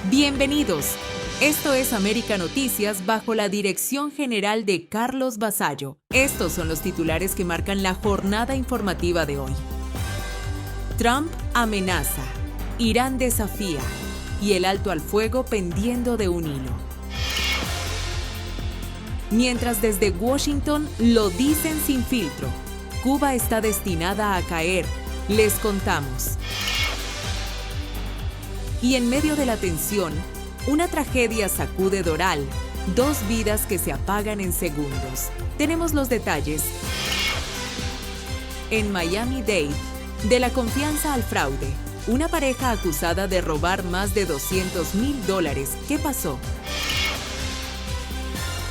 Bienvenidos. Esto es América Noticias bajo la dirección general de Carlos Vasallo. Estos son los titulares que marcan la jornada informativa de hoy. Trump amenaza, Irán desafía y el alto al fuego pendiendo de un hilo. Mientras desde Washington lo dicen sin filtro, Cuba está destinada a caer, les contamos. Y en medio de la tensión, una tragedia sacude Doral, 2 vidas que se apagan en segundos. Tenemos los detalles. En Miami-Dade, de la confianza al fraude, una pareja acusada de robar más de $200,000. ¿Qué pasó?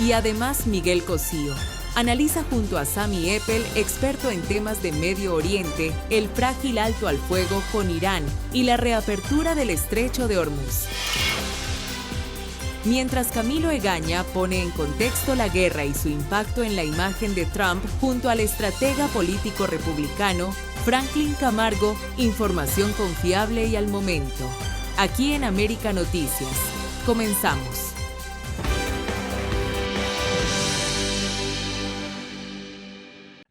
Y además Miguel Cosío analiza junto a Sami Eppel, experto en temas de Medio Oriente, el frágil alto al fuego con Irán y la reapertura del estrecho de Hormuz. Mientras Camilo Egaña pone en contexto la guerra y su impacto en la imagen de Trump junto al estratega político republicano Franklin Camargo, información confiable y al momento. Aquí en América Noticias. Comenzamos.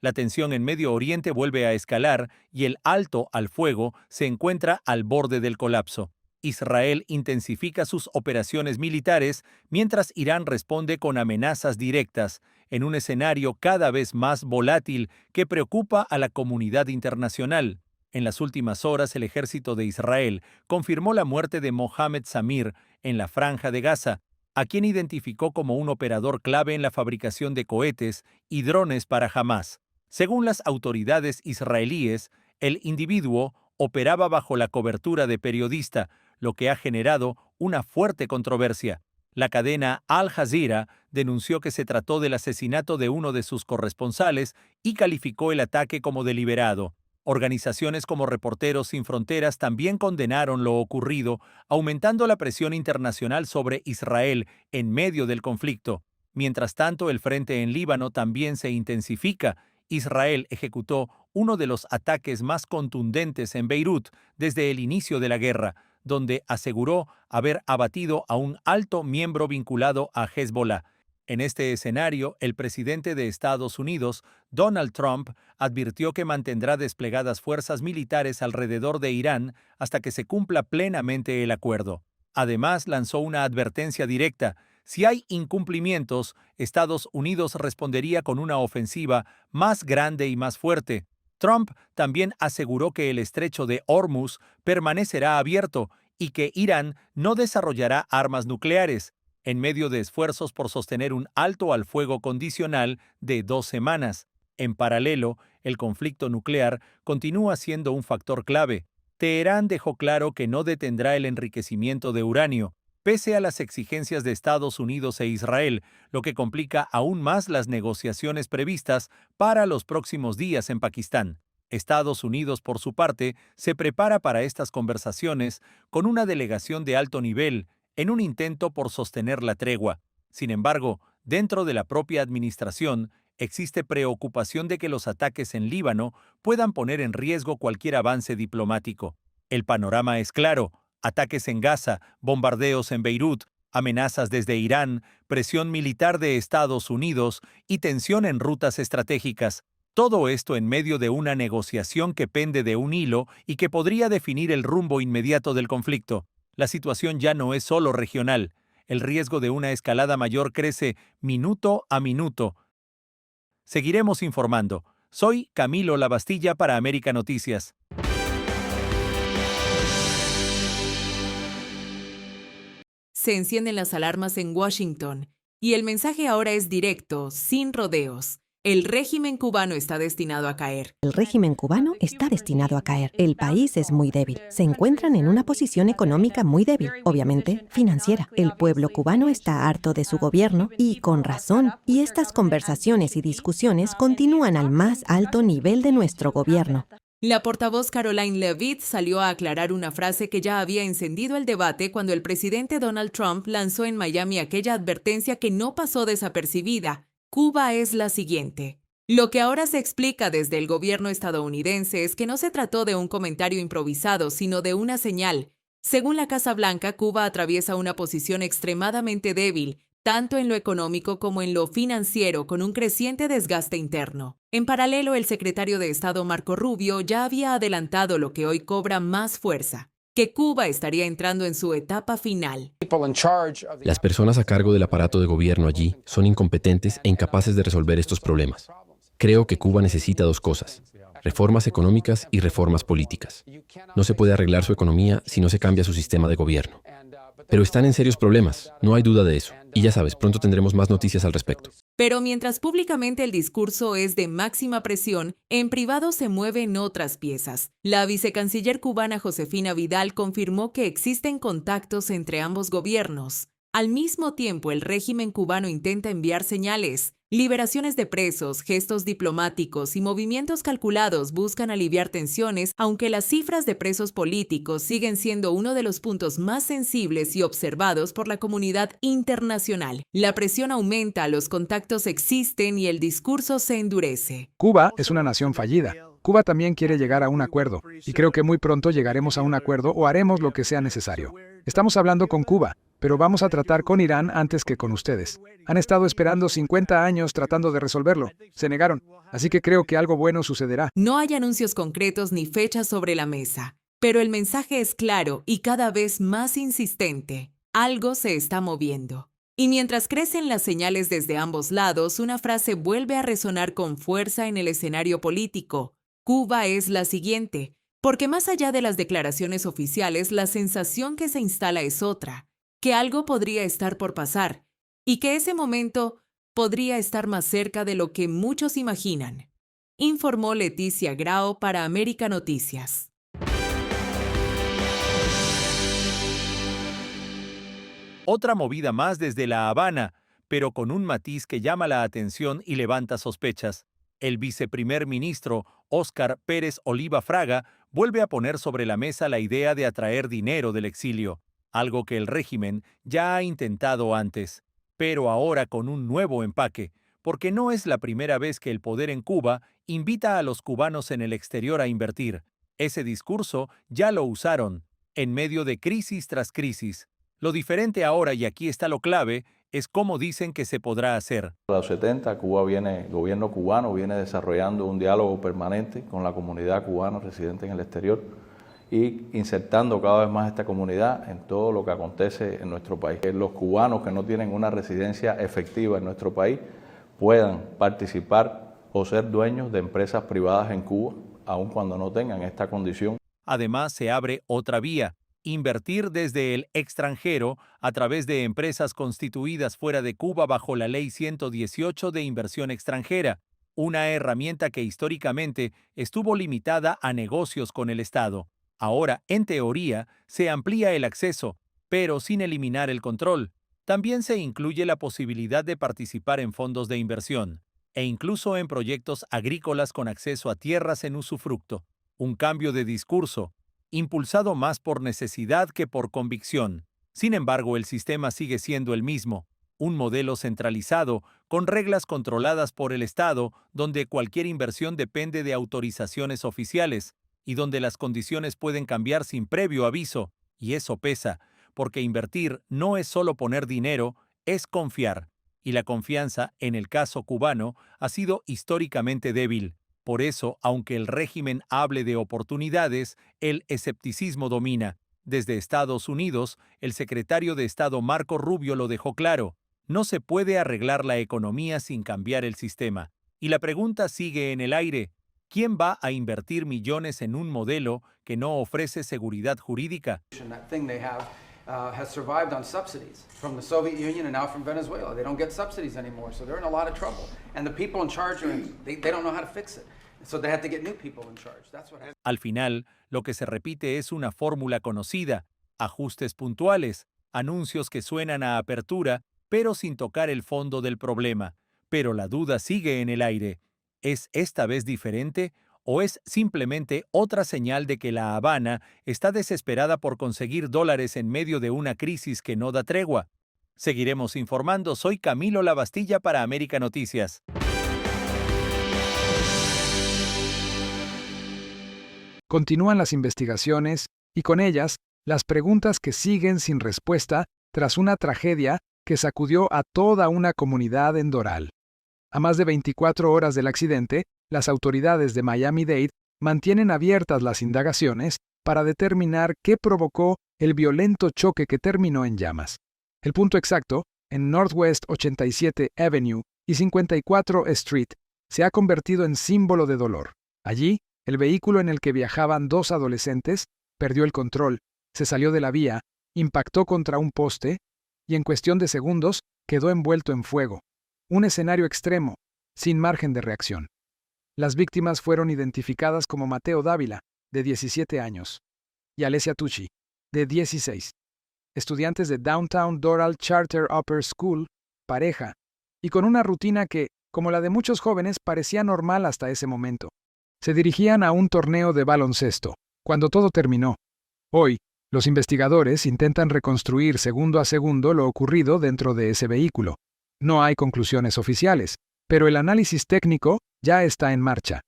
La tensión en Medio Oriente vuelve a escalar y el alto al fuego se encuentra al borde del colapso. Israel intensifica sus operaciones militares mientras Irán responde con amenazas directas en un escenario cada vez más volátil que preocupa a la comunidad internacional. En las últimas horas, el ejército de Israel confirmó la muerte de Mohamed Samir en la Franja de Gaza, a quien identificó como un operador clave en la fabricación de cohetes y drones para Hamás. Según las autoridades israelíes, el individuo operaba bajo la cobertura de periodista, lo que ha generado una fuerte controversia. La cadena Al Jazeera denunció que se trató del asesinato de uno de sus corresponsales y calificó el ataque como deliberado. Organizaciones como Reporteros Sin Fronteras también condenaron lo ocurrido, aumentando la presión internacional sobre Israel en medio del conflicto. Mientras tanto, el frente en Líbano también se intensifica. Israel ejecutó uno de los ataques más contundentes en Beirut desde el inicio de la guerra, donde aseguró haber abatido a un alto miembro vinculado a Hezbollah. En este escenario, el presidente de Estados Unidos, Donald Trump, advirtió que mantendrá desplegadas fuerzas militares alrededor de Irán hasta que se cumpla plenamente el acuerdo. Además, lanzó una advertencia directa: si hay incumplimientos, Estados Unidos respondería con una ofensiva más grande y más fuerte. Trump también aseguró que el estrecho de Hormuz permanecerá abierto y que Irán no desarrollará armas nucleares, en medio de esfuerzos por sostener un alto al fuego condicional de 2 semanas. En paralelo, el conflicto nuclear continúa siendo un factor clave. Teherán dejó claro que no detendrá el enriquecimiento de uranio, pese a las exigencias de Estados Unidos e Israel, lo que complica aún más las negociaciones previstas para los próximos días en Pakistán. Estados Unidos, por su parte, se prepara para estas conversaciones con una delegación de alto nivel, en un intento por sostener la tregua. Sin embargo, dentro de la propia administración, existe preocupación de que los ataques en Líbano puedan poner en riesgo cualquier avance diplomático. El panorama es claro: ataques en Gaza, bombardeos en Beirut, amenazas desde Irán, presión militar de Estados Unidos y tensión en rutas estratégicas. Todo esto en medio de una negociación que pende de un hilo y que podría definir el rumbo inmediato del conflicto. La situación ya no es solo regional. El riesgo de una escalada mayor crece minuto a minuto. Seguiremos informando. Soy Camilo Lavastilla para América Noticias. Se encienden las alarmas en Washington y el mensaje ahora es directo, sin rodeos. El régimen cubano está destinado a caer. El régimen cubano está destinado a caer. El país es muy débil. Se encuentran en una posición económica muy débil, obviamente financiera. El pueblo cubano está harto de su gobierno y con razón. Y estas conversaciones y discusiones continúan al más alto nivel de nuestro gobierno. La portavoz Caroline Leavitt salió a aclarar una frase que ya había encendido el debate cuando el presidente Donald Trump lanzó en Miami aquella advertencia que no pasó desapercibida: Cuba es la siguiente. Lo que ahora se explica desde el gobierno estadounidense es que no se trató de un comentario improvisado, sino de una señal. Según la Casa Blanca, Cuba atraviesa una posición extremadamente débil, tanto en lo económico como en lo financiero, con un creciente desgaste interno. En paralelo, el secretario de Estado Marco Rubio ya había adelantado lo que hoy cobra más fuerza, que Cuba estaría entrando en su etapa final. Las personas a cargo del aparato de gobierno allí son incompetentes e incapaces de resolver estos problemas. Creo que Cuba necesita dos cosas: reformas económicas y reformas políticas. No se puede arreglar su economía si no se cambia su sistema de gobierno. Pero están en serios problemas, no hay duda de eso. Y ya sabes, pronto tendremos más noticias al respecto. Pero mientras públicamente el discurso es de máxima presión, en privado se mueven otras piezas. La vicecanciller cubana Josefina Vidal confirmó que existen contactos entre ambos gobiernos. Al mismo tiempo, el régimen cubano intenta enviar señales. Liberaciones de presos, gestos diplomáticos y movimientos calculados buscan aliviar tensiones, aunque las cifras de presos políticos siguen siendo uno de los puntos más sensibles y observados por la comunidad internacional. La presión aumenta, los contactos existen y el discurso se endurece. Cuba es una nación fallida. Cuba también quiere llegar a un acuerdo, y creo que muy pronto llegaremos a un acuerdo o haremos lo que sea necesario. Estamos hablando con Cuba, pero vamos a tratar con Irán antes que con ustedes. Han estado esperando 50 años tratando de resolverlo. Se negaron. Así que creo que algo bueno sucederá. No hay anuncios concretos ni fechas sobre la mesa, pero el mensaje es claro y cada vez más insistente. Algo se está moviendo. Y mientras crecen las señales desde ambos lados, una frase vuelve a resonar con fuerza en el escenario político. Cuba es la siguiente, porque más allá de las declaraciones oficiales, la sensación que se instala es otra, que algo podría estar por pasar y que ese momento podría estar más cerca de lo que muchos imaginan, informó Leticia Grao para América Noticias. Otra movida más desde La Habana, pero con un matiz que llama la atención y levanta sospechas. El viceprimer ministro Óscar Pérez Oliva Fraga vuelve a poner sobre la mesa la idea de atraer dinero del exilio, algo que el régimen ya ha intentado antes, pero ahora con un nuevo empaque, porque no es la primera vez que el poder en Cuba invita a los cubanos en el exterior a invertir. Ese discurso ya lo usaron, en medio de crisis tras crisis. Lo diferente ahora, y aquí está lo clave, es cómo dicen que se podrá hacer. En los 70, el gobierno cubano viene desarrollando un diálogo permanente con la comunidad cubana residente en el exterior y insertando cada vez más esta comunidad en todo lo que acontece en nuestro país. Que los cubanos que no tienen una residencia efectiva en nuestro país puedan participar o ser dueños de empresas privadas en Cuba, aun cuando no tengan esta condición. Además, se abre otra vía: invertir desde el extranjero a través de empresas constituidas fuera de Cuba bajo la Ley 118 de Inversión Extranjera, una herramienta que históricamente estuvo limitada a negocios con el Estado. Ahora, en teoría, se amplía el acceso, pero sin eliminar el control. También se incluye la posibilidad de participar en fondos de inversión, e incluso en proyectos agrícolas con acceso a tierras en usufructo. Un cambio de discurso, impulsado más por necesidad que por convicción. Sin embargo, el sistema sigue siendo el mismo, un modelo centralizado, con reglas controladas por el Estado, donde cualquier inversión depende de autorizaciones oficiales, y donde las condiciones pueden cambiar sin previo aviso, y eso pesa, porque invertir no es solo poner dinero, es confiar, y la confianza, en el caso cubano, ha sido históricamente débil. Por eso, aunque el régimen hable de oportunidades, el escepticismo domina. Desde Estados Unidos, el secretario de Estado Marco Rubio lo dejó claro: no se puede arreglar la economía sin cambiar el sistema. Y la pregunta sigue en el aire: ¿quién va a invertir millones en un modelo que no ofrece seguridad jurídica? Has survived on subsidies from the Soviet Union and now from Venezuela. They don't get subsidies anymore, so they're in a lot of trouble. And the people in charge, they don't know how to fix it. So they have to get new people in charge. That's what happens. Al final, lo que se repite es una fórmula conocida: ajustes puntuales, anuncios que suenan a apertura, pero sin tocar el fondo del problema. Pero la duda sigue en el aire. ¿Es esta vez diferente? ¿O es simplemente otra señal de que La Habana está desesperada por conseguir dólares en medio de una crisis que no da tregua? Seguiremos informando. Soy Camilo Lavastilla para América Noticias. Continúan las investigaciones y con ellas, Las preguntas que siguen sin respuesta tras una tragedia que sacudió a toda una comunidad en Doral. A más de 24 horas del accidente, las autoridades de Miami-Dade mantienen abiertas las indagaciones para determinar qué provocó el violento choque que terminó en llamas. El punto exacto, en Northwest 87 Avenue y 54 Street, se ha convertido en símbolo de dolor. Allí, el vehículo en el que viajaban dos adolescentes perdió el control, se salió de la vía, impactó contra un poste y en cuestión de segundos quedó envuelto en fuego. Un escenario extremo, sin margen de reacción. Las víctimas fueron identificadas como Mateo Dávila, de 17 años, y Alessia Tucci, de 16, estudiantes de Downtown Doral Charter Upper School, pareja, y con una rutina que, como la de muchos jóvenes, parecía normal hasta ese momento. Se dirigían a un torneo de baloncesto, cuando todo terminó. Hoy, los investigadores intentan reconstruir segundo a segundo lo ocurrido dentro de ese vehículo. No hay conclusiones oficiales, pero el análisis técnico ya está en marcha.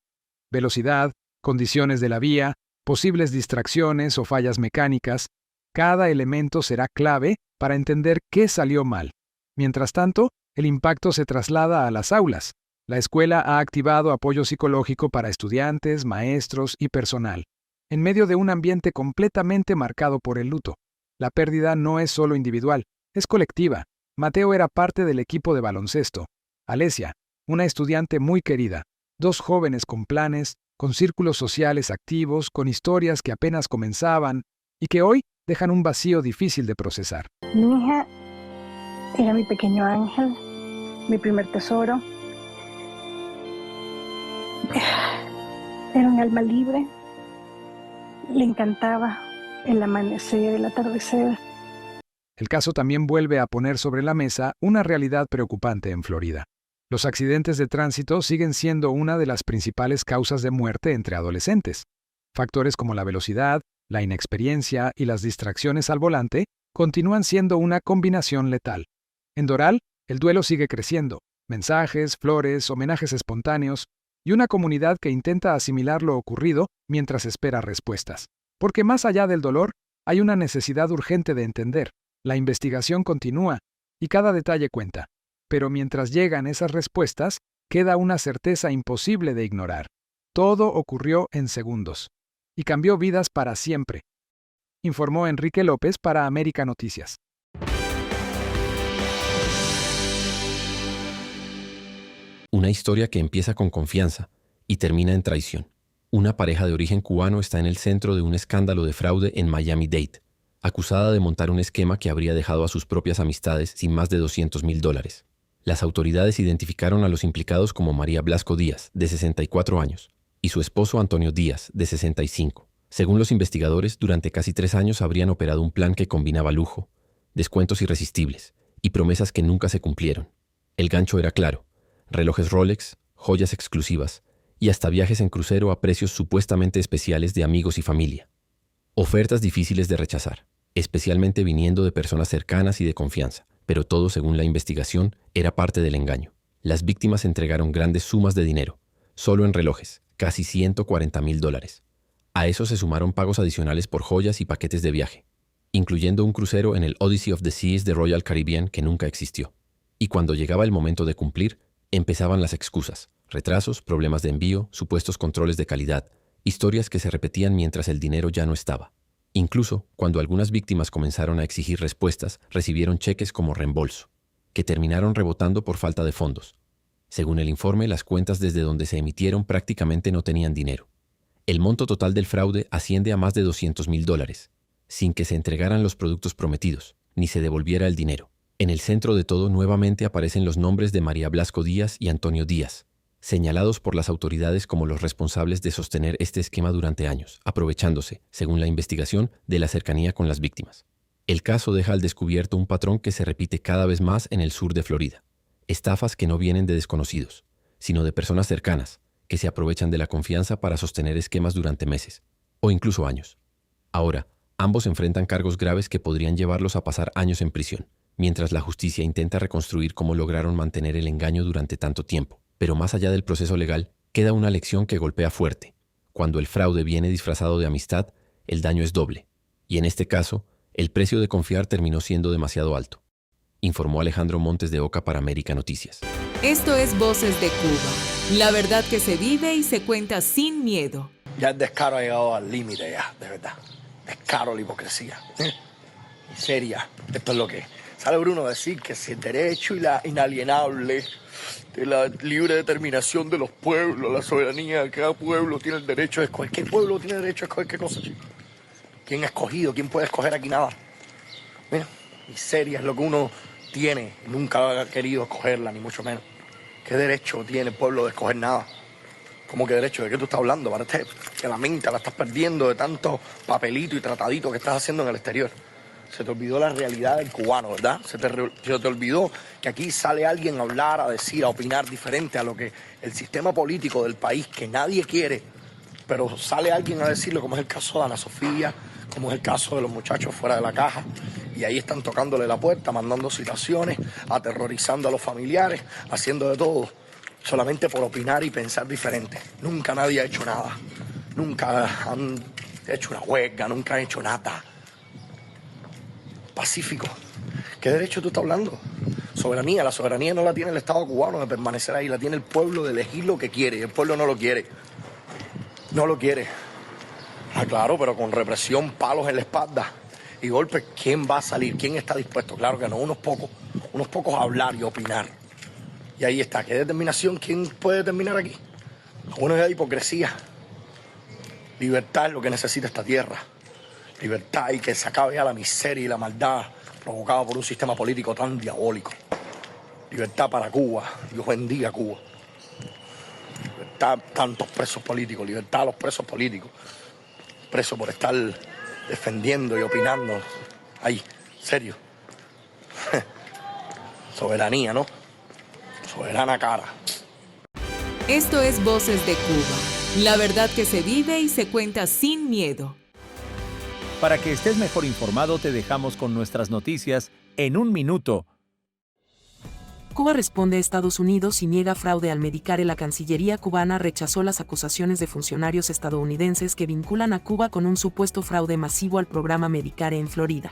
Velocidad, condiciones de la vía, posibles distracciones o fallas mecánicas, cada elemento será clave para entender qué salió mal. Mientras tanto, el impacto se traslada a las aulas. La escuela ha activado apoyo psicológico para estudiantes, maestros y personal, en medio de un ambiente completamente marcado por el luto. La pérdida no es solo individual, es colectiva. Mateo era parte del equipo de baloncesto. Alessia, una estudiante muy querida. Dos jóvenes con planes, con círculos sociales activos, con historias que apenas comenzaban y que hoy dejan un vacío difícil de procesar. Mi hija era mi pequeño ángel, mi primer tesoro. Era un alma libre. Le encantaba el amanecer, el atardecer. El caso también vuelve a poner sobre la mesa una realidad preocupante en Florida. Los accidentes de tránsito siguen siendo una de las principales causas de muerte entre adolescentes. Factores como la velocidad, la inexperiencia y las distracciones al volante continúan siendo una combinación letal. En Doral, el duelo sigue creciendo. Mensajes, flores, homenajes espontáneos y una comunidad que intenta asimilar lo ocurrido mientras espera respuestas. Porque más allá del dolor, hay una necesidad urgente de entender. La investigación continúa y cada detalle cuenta. Pero mientras llegan esas respuestas, queda una certeza imposible de ignorar. Todo ocurrió en segundos y cambió vidas para siempre, informó Enrique López para América Noticias. Una historia que empieza con confianza y termina en traición. Una pareja de origen cubano está en el centro de un escándalo de fraude en Miami-Dade, acusada de montar un esquema que habría dejado a sus propias amistades sin más de $200,000. Las autoridades identificaron a los implicados como María Blasco Díaz, de 64 años, y su esposo Antonio Díaz, de 65. Según los investigadores, durante casi 3 años habrían operado un plan que combinaba lujo, descuentos irresistibles y promesas que nunca se cumplieron. El gancho era claro: relojes Rolex, joyas exclusivas y hasta viajes en crucero a precios supuestamente especiales de amigos y familia. Ofertas difíciles de rechazar, especialmente viniendo de personas cercanas y de confianza, pero todo, según la investigación, era parte del engaño. Las víctimas entregaron grandes sumas de dinero, solo en relojes, casi $140,000. A eso se sumaron pagos adicionales por joyas y paquetes de viaje, incluyendo un crucero en el Odyssey of the Seas de Royal Caribbean que nunca existió. Y cuando llegaba el momento de cumplir, empezaban las excusas: retrasos, problemas de envío, supuestos controles de calidad, historias que se repetían mientras el dinero ya no estaba. Incluso, cuando algunas víctimas comenzaron a exigir respuestas, recibieron cheques como reembolso, que terminaron rebotando por falta de fondos. Según el informe, las cuentas desde donde se emitieron prácticamente no tenían dinero. El monto total del fraude asciende a más de $200,000, sin que se entregaran los productos prometidos, ni se devolviera el dinero. En el centro de todo nuevamente aparecen los nombres de María Blasco Díaz y Antonio Díaz, señalados por las autoridades como los responsables de sostener este esquema durante años, aprovechándose, según la investigación, de la cercanía con las víctimas. El caso deja al descubierto un patrón que se repite cada vez más en el sur de Florida. Estafas que no vienen de desconocidos, sino de personas cercanas, que se aprovechan de la confianza para sostener esquemas durante meses, o incluso años. Ahora, ambos enfrentan cargos graves que podrían llevarlos a pasar años en prisión, mientras la justicia intenta reconstruir cómo lograron mantener el engaño durante tanto tiempo. Pero más allá del proceso legal, queda una lección que golpea fuerte. Cuando el fraude viene disfrazado de amistad, el daño es doble. Y en este caso, el precio de confiar terminó siendo demasiado alto, informó Alejandro Montes de Oca para América Noticias. Esto es Voces de Cuba. La verdad que se vive y se cuenta sin miedo. Ya el descaro ha llegado al límite ya, de verdad. Descaro, la hipocresía. Miseria. Esto es lo que es. Sale Bruno a decir que si el derecho y la inalienable de la libre determinación de los pueblos, la soberanía, cada pueblo tiene el derecho de escoger. ¿Qué pueblo tiene derecho a escoger qué cosa, chicos? ¿Quién ha escogido? ¿Quién puede escoger aquí nada? Mira, miseria es lo que uno tiene. Nunca ha querido escogerla, ni mucho menos. ¿Qué derecho tiene el pueblo de escoger nada? ¿Cómo que derecho? ¿De qué tú estás hablando? Parece que la mente la estás perdiendo de tanto papelito y tratadito que estás haciendo en el exterior. Se te olvidó la realidad del cubano, ¿verdad? Se te olvidó que aquí sale alguien a hablar, a decir, a opinar diferente a lo que el sistema político del país, que nadie quiere, pero sale alguien a decirlo, como es el caso de Ana Sofía, como es el caso de los muchachos fuera de la caja, y ahí están tocándole la puerta, mandando citaciones, aterrorizando a los familiares, haciendo de todo, solamente por opinar y pensar diferente. Nunca nadie ha hecho nada, nunca han hecho una huelga, nunca han hecho nada. Pacífico. ¿Qué derecho tú estás hablando? Soberanía. La soberanía no la tiene el Estado cubano de permanecer ahí, la tiene el pueblo de elegir lo que quiere, y el pueblo no lo quiere. No lo quiere. Ah, claro, pero con represión, palos en la espalda y golpes, ¿quién va a salir? ¿Quién está dispuesto? Claro que no, unos pocos a hablar y opinar. Y ahí está, ¿qué determinación? ¿Quién puede determinar aquí? Bueno, es la hipocresía. Libertad es lo que necesita esta tierra. Libertad y que se acabe ya la miseria y la maldad provocada por un sistema político tan diabólico. Libertad para Cuba. Dios bendiga a Cuba. Libertad a tantos presos políticos. Libertad a los presos políticos. Presos por estar defendiendo y opinando. Ahí, serio. Soberanía, ¿no? Soberana cara. Esto es Voces de Cuba. La verdad que se vive y se cuenta sin miedo. Para que estés mejor informado, te dejamos con nuestras noticias en un minuto. Cuba responde a Estados Unidos y niega fraude al Medicare. La Cancillería cubana rechazó las acusaciones de funcionarios estadounidenses que vinculan a Cuba con un supuesto fraude masivo al programa Medicare en Florida.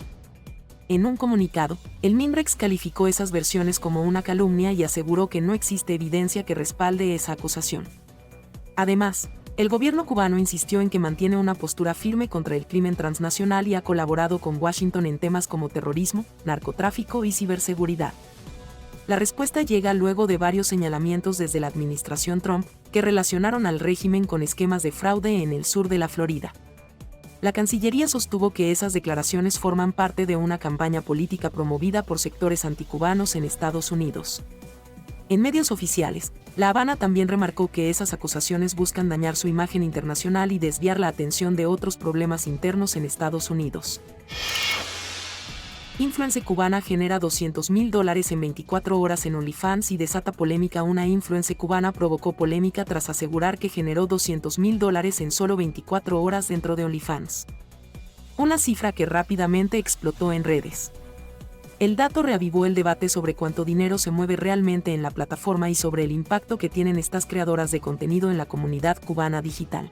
En un comunicado, el MINREX calificó esas versiones como una calumnia y aseguró que no existe evidencia que respalde esa acusación. Además, el gobierno cubano insistió en que mantiene una postura firme contra el crimen transnacional y ha colaborado con Washington en temas como terrorismo, narcotráfico y ciberseguridad. La respuesta llega luego de varios señalamientos desde la administración Trump que relacionaron al régimen con esquemas de fraude en el sur de la Florida. La Cancillería sostuvo que esas declaraciones forman parte de una campaña política promovida por sectores anticubanos en Estados Unidos. En medios oficiales, La Habana también remarcó que esas acusaciones buscan dañar su imagen internacional y desviar la atención de otros problemas internos en Estados Unidos. Influencer cubana genera $200,000 en 24 horas en OnlyFans y desata polémica. Una influencer cubana provocó polémica tras asegurar que generó $200,000 en solo 24 horas dentro de OnlyFans. Una cifra que rápidamente explotó en redes. El dato reavivó el debate sobre cuánto dinero se mueve realmente en la plataforma y sobre el impacto que tienen estas creadoras de contenido en la comunidad cubana digital.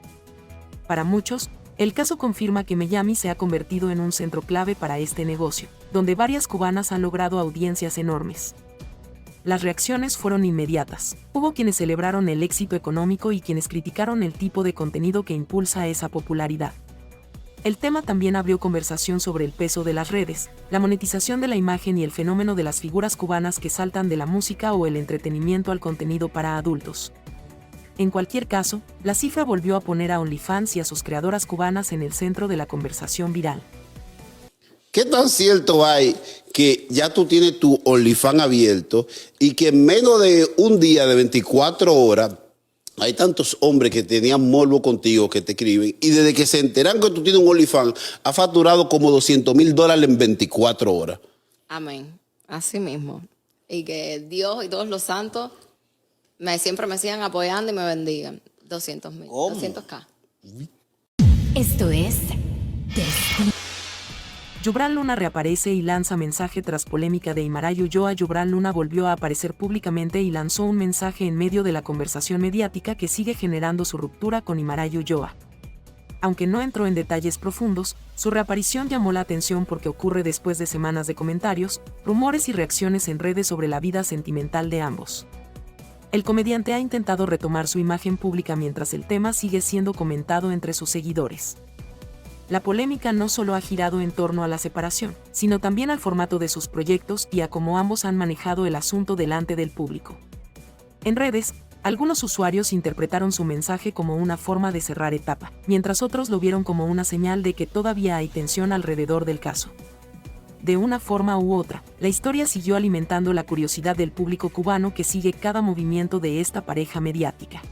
Para muchos, el caso confirma que Miami se ha convertido en un centro clave para este negocio, donde varias cubanas han logrado audiencias enormes. Las reacciones fueron inmediatas. Hubo quienes celebraron el éxito económico y quienes criticaron el tipo de contenido que impulsa esa popularidad. El tema también abrió conversación sobre el peso de las redes, la monetización de la imagen y el fenómeno de las figuras cubanas que saltan de la música o el entretenimiento al contenido para adultos. En cualquier caso, la cifra volvió a poner a OnlyFans y a sus creadoras cubanas en el centro de la conversación viral. ¿Qué tan cierto hay que ya tú tienes tu OnlyFans abierto y que en menos de un día de 24 horas hay tantos hombres que tenían morbo contigo que te escriben y desde que se enteran que tú tienes un OnlyFans ha facturado como $200,000 en 24 horas? Amén. Así mismo. Y que Dios y todos los santos siempre me sigan apoyando y me bendigan. 200,000. 200K. Esto es Destino. Yubran Luna reaparece y lanza mensaje tras polémica de Imaray Ulloa. Yubran Luna volvió a aparecer públicamente y lanzó un mensaje en medio de la conversación mediática que sigue generando su ruptura con Imaray Ulloa. Aunque no entró en detalles profundos, su reaparición llamó la atención porque ocurre después de semanas de comentarios, rumores y reacciones en redes sobre la vida sentimental de ambos. El comediante ha intentado retomar su imagen pública mientras el tema sigue siendo comentado entre sus seguidores. La polémica no solo ha girado en torno a la separación, sino también al formato de sus proyectos y a cómo ambos han manejado el asunto delante del público. En redes, algunos usuarios interpretaron su mensaje como una forma de cerrar etapa, mientras otros lo vieron como una señal de que todavía hay tensión alrededor del caso. De una forma u otra, la historia siguió alimentando la curiosidad del público cubano que sigue cada movimiento de esta pareja mediática.